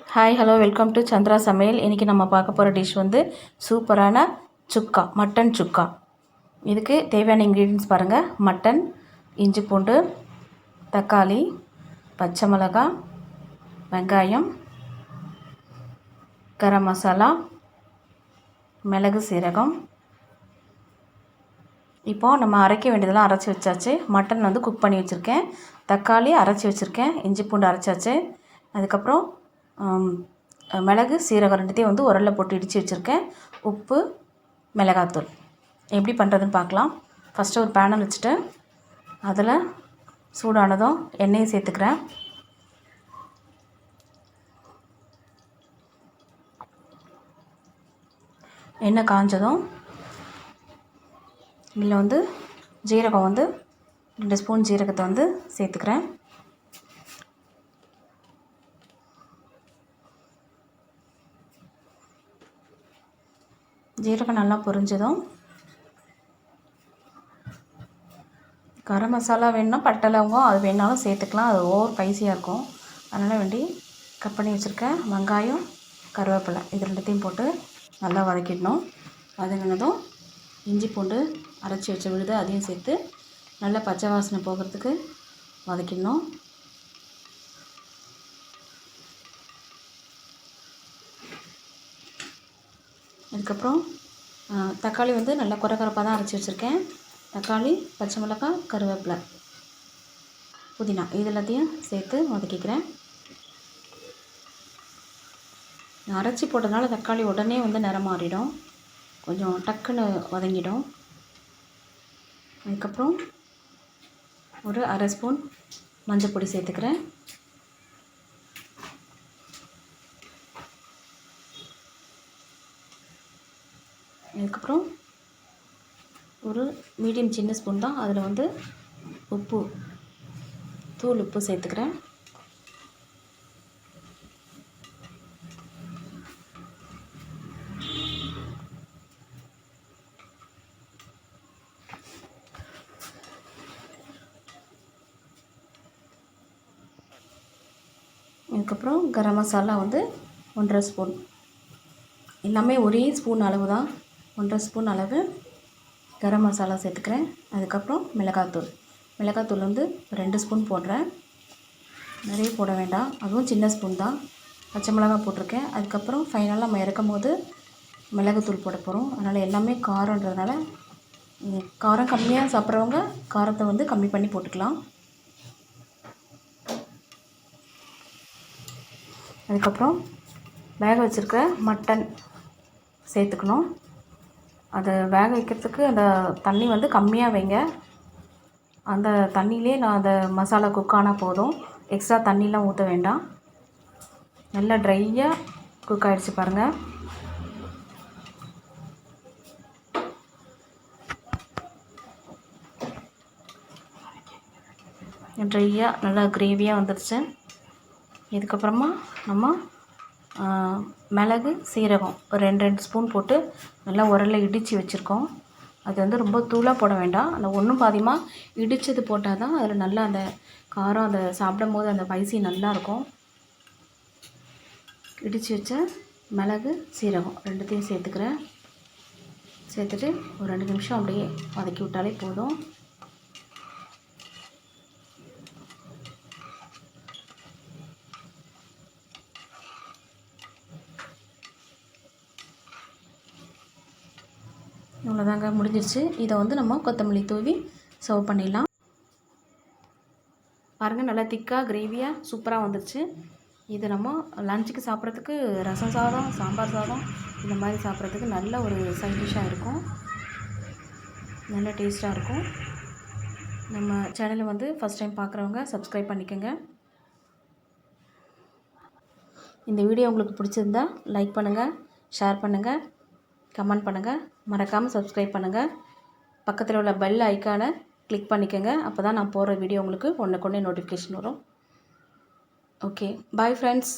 Hi hello welcome to Chandra சமையல். இன்றைக்கி நம்ம பார்க்க போகிற டிஷ் வந்து சூப்பரான சுக்கா, மட்டன் சுக்கா. இதுக்கு தேவையான இன்க்ரீடியன்ஸ் பாருங்கள். மட்டன், இஞ்சி பூண்டு, தக்காளி, பச்சை மிளகாய், வெங்காயம், கரம் மசாலா, மிளகு, சீரகம். இப்போது நம்ம அரைக்க வேண்டியதெல்லாம் அரைச்சி வச்சாச்சு. மட்டன் வந்து குக் பண்ணி வச்சுருக்கேன். தக்காளி அரைச்சி வச்சுருக்கேன். இஞ்சி பூண்டு அரைச்சாச்சு. அதுக்கப்புறம் மிளகு, சீரகம் ரெண்டுத்தையும் வந்து உரலில் போட்டு இடித்து வச்சுருக்கேன். உப்பு, மிளகாத்தூள். எப்படி பண்ணுறதுன்னு பார்க்கலாம். ஃபஸ்ட்டு ஒரு பேனை வச்சுட்டு அதில் சூடானதும் எண்ணெயை சேர்த்துக்கிறேன். எண்ணெய் காஞ்சதும் இதில் வந்து ஜீரகம் வந்து 2 ஸ்பூன் ஜீரகத்தை வந்து சேர்த்துக்கிறேன். ஜீரகம் நல்லா பொரிஞ்சதும் கரம் மசாலா வேணும்னா பட்டை லவங்கம் அது வேணாலும் சேர்த்துக்கலாம். அது ஓவர் ஸ்பைசியாக இருக்கும். அதனால் வேண்டி கட் பண்ணி வச்சுருக்கேன் வெங்காயம், கருவேப்பிலை இது ரெண்டுத்தையும் போட்டு நல்லா வதக்கிடணும். வதங்கினதும் இஞ்சி பூண்டு அரைச்சி வச்ச விழுது அதையும் சேர்த்து நல்லா பச்சை வாசனை போகிறதுக்கு வதக்கிடணும். அதுக்கப்புறம் தக்காளி வந்து நல்லா குறைப்பாக தான் அரைச்சி வச்சுருக்கேன். தக்காளி, பச்சை மிளகாய், கருவேப்பிலை, புதினா இது எல்லாத்தையும் சேர்த்து வதக்கிக்கிறேன். அரைச்சி போட்டதுனால தக்காளி உடனே வந்து நிறம் மாறிடும், கொஞ்சம் டக்குன்னு வதங்கிடும். அதுக்கப்புறம் ஒரு அரை ஸ்பூன் மஞ்சள் பொடி சேர்த்துக்கிறேன். அதுக்கப்புறம் ஒரு மீடியம் சின்ன ஸ்பூன் தான், அதில் வந்து உப்பு, தூள் உப்பு சேர்த்துக்கிறேன். அதுக்கப்புறம் கரம் மசாலா வந்து 1.5 ஸ்பூன். எல்லாமே ஒரே ஸ்பூன் அளவு தான். 1.5 ஸ்பூன் அளவு கரம் மசாலா சேர்த்துக்கிறேன். அதுக்கப்புறம் மிளகாத்தூள் வந்து 2 ஸ்பூன் போடுறேன். நிறைய போட வேண்டாம், அதுவும் சின்ன ஸ்பூன் தான். பச்சை மிளகாய் போட்டிருக்கேன். அதுக்கப்புறம் ஃபைனலாக நம்ம இறக்கும் போது மிளகுத்தூள் போட போகிறோம். அதனால் எல்லாமே காரன்றதுனால காரம் கம்மியாக சாப்பிட்றவங்க காரத்தை வந்து கம்மி பண்ணி போட்டுக்கலாம். அதுக்கப்புறம் வேக வச்சுருக்க மட்டன் சேர்த்துக்கணும். அதை வேக வைக்கிறதுக்கு அந்த தண்ணி வந்து கம்மியாக வைங்க. அந்த தண்ணியிலே நான் அந்த மசாலா குக் ஆனால் போதும், எக்ஸ்ட்ரா தண்ணிலாம் ஊற்ற வேண்டாம். நல்லா ட்ரையாக குக் ஆகிடுச்சு பாருங்கள். ட்ரையாக நல்லா கிரேவியாக வந்துடுச்சு. இதுக்கப்புறமா நம்ம மிளகு, சீரகம் ஒரு 2 ஸ்பூன் போட்டு நல்லா உரலில் இடித்து வச்சுருக்கோம். அது வந்து ரொம்ப தூளாக போட வேண்டாம், அந்த ஒன்றும் பாதியமாக இடித்தது போட்டால் தான் அதில் நல்லா அந்த காரம் அதை சாப்பிடும் போது அந்த ஸ்பைசி நல்லாயிருக்கும். இடித்து வச்ச மிளகு, சீரகம் ரெண்டுத்தையும் சேர்த்துக்கிறேன். சேர்த்துட்டு ஒரு 2 நிமிஷம் அப்படியே வதக்கி விட்டாலே போதும். இவ்வளோதாங்க, முடிஞ்சிருச்சு. இதை வந்து நம்ம கொத்தமல்லி தூவி சர்வ் பண்ணிடலாம். பாருங்கள், நல்லா திக்காக கிரேவியாக சூப்பராக வந்துருச்சு. இது நம்ம லஞ்சுக்கு சாப்பிட்றதுக்கு ரசம் சாதம், சாம்பார் சாதம் இந்த மாதிரி சாப்பிட்றதுக்கு நல்ல ஒரு சைட் டிஷ்ஷாக இருக்கும், நல்ல டேஸ்ட்டாக இருக்கும். நம்ம சேனலை வந்து ஃபஸ்ட் டைம் பார்க்குறவங்க சப்ஸ்கிரைப் பண்ணிக்கோங்க. இந்த வீடியோ உங்களுக்கு பிடிச்சிருந்தா லைக் பண்ணுங்கள், ஷேர் பண்ணுங்கள், கமெண்ட் பண்ணுங்கள், மறக்காமல் சப்ஸ்கிரைப் பண்ணுங்கள். பக்கத்தில் உள்ள பெல் ஐக்கானை கிளிக் பண்ணிக்கோங்க. அப்போ தான் நான் போடுற வீடியோ உங்களுக்கு ஒன்றுக்கொன்னே நோட்டிஃபிகேஷன் வரும். Okay, bye friends.